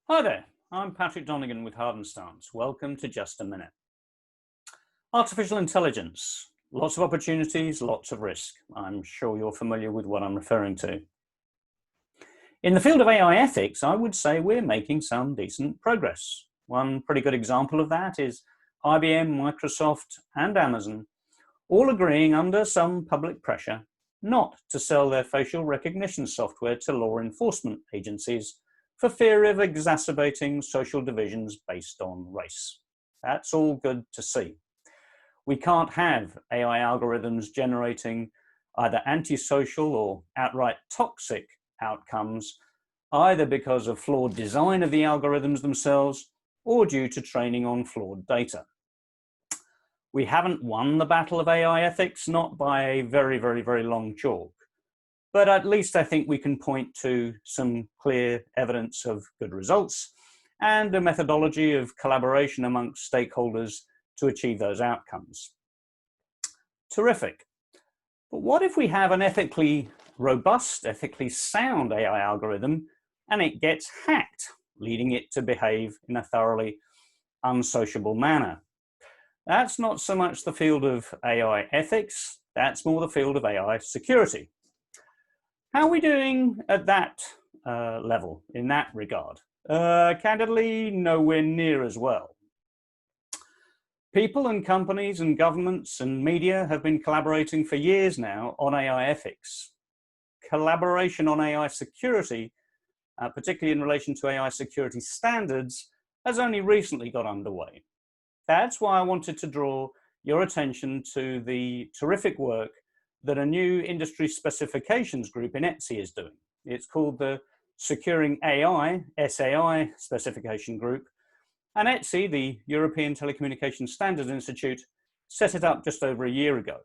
Hi there, I'm Patrick Donegan with Harden Stance. Welcome to Just a Minute. Artificial intelligence, lots of opportunities, lots of risk. I'm sure you're familiar with what I'm referring to. In the field of AI ethics, I would say we're making some decent progress. One pretty good example of that is IBM, Microsoft, and Amazon all agreeing under some public pressure not to sell their facial recognition software to law enforcement agencies for fear of exacerbating social divisions based on race. That's all good to see. We can't have AI algorithms generating either antisocial or outright toxic outcomes, either because of flawed design of the algorithms themselves or due to training on flawed data. We haven't won the battle of AI ethics, not by a very, very, very long chalk. But at least I think we can point to some clear evidence of good results and a methodology of collaboration amongst stakeholders to achieve those outcomes. Terrific. But what if we have an ethically robust, ethically sound AI algorithm and it gets hacked, leading it to behave in a thoroughly unsociable manner? That's not so much the field of AI ethics, that's more the field of AI security. How are we doing at that level, in that regard? Candidly, nowhere near as well. People and companies and governments and media have been collaborating for years now on AI ethics. Collaboration on AI security, particularly in relation to AI security standards, has only recently got underway. That's why I wanted to draw your attention to the terrific work that a new industry specifications group in ETSI is doing. It's called the Securing AI, SAI specification group. And ETSI, the European Telecommunications Standards Institute, set it up just over a year ago.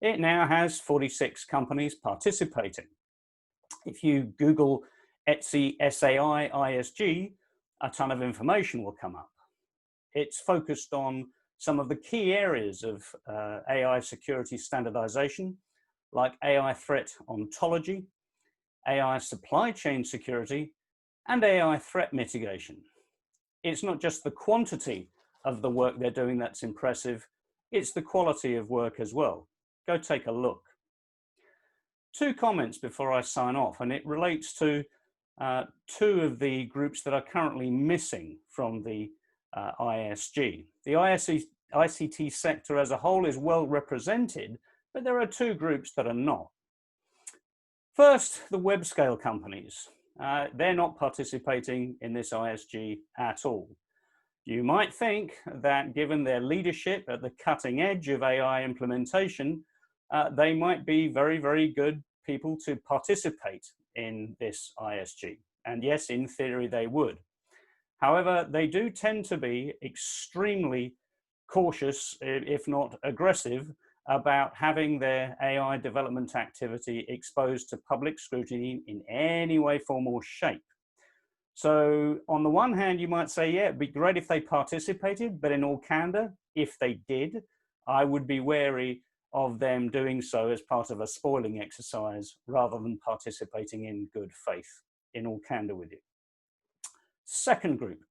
It now has 46 companies participating. If you Google ETSI SAI ISG, a ton of information will come up. It's focused on some of the key areas of AI security standardization, like AI threat ontology, AI supply chain security, and AI threat mitigation. It's not just the quantity of the work they're doing that's impressive, it's the quality of work as well. Go take a look. Two comments before I sign off, and it relates to two of the groups that are currently missing from the ISG. The ICT sector as a whole is well represented, but there are two groups that are not. First, the web scale companies. They're not participating in this ISG at all. You might think that given their leadership at the cutting edge of AI implementation, they might be very, very good people to participate in this ISG. And yes, in theory, they would. However, they do tend to be extremely cautious, if not aggressive, about having their AI development activity exposed to public scrutiny in any way, form, or shape. So on the one hand, you might say, yeah, it'd be great if they participated, but in all candor, if they did, I would be wary of them doing so as part of a spoiling exercise rather than participating in good faith, in all candor with you. Second group,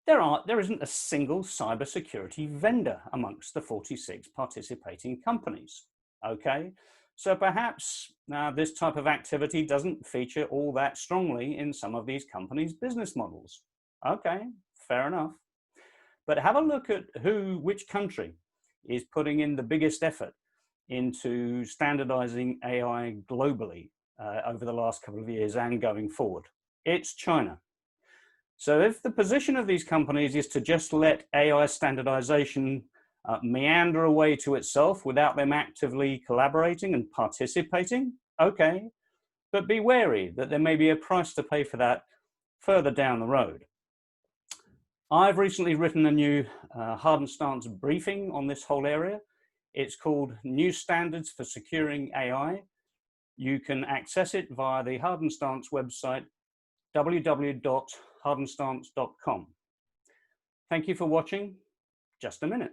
there isn't a single cybersecurity vendor amongst the 46 participating companies. Okay, so perhaps this type of activity doesn't feature all that strongly in some of these companies' business models. Okay, fair enough. But have a look at which country is putting in the biggest effort into standardizing AI globally over the last couple of years and going forward. It's China. So if the position of these companies is to just let AI standardization meander away to itself without them actively collaborating and participating, okay, but be wary that there may be a price to pay for that further down the road. I've recently written a new Harden Stance briefing on this whole area. It's called New Standards for Securing AI. You can access it via the Harden Stance website, www.hardenstance.com. Thank you for watching. Just a minute.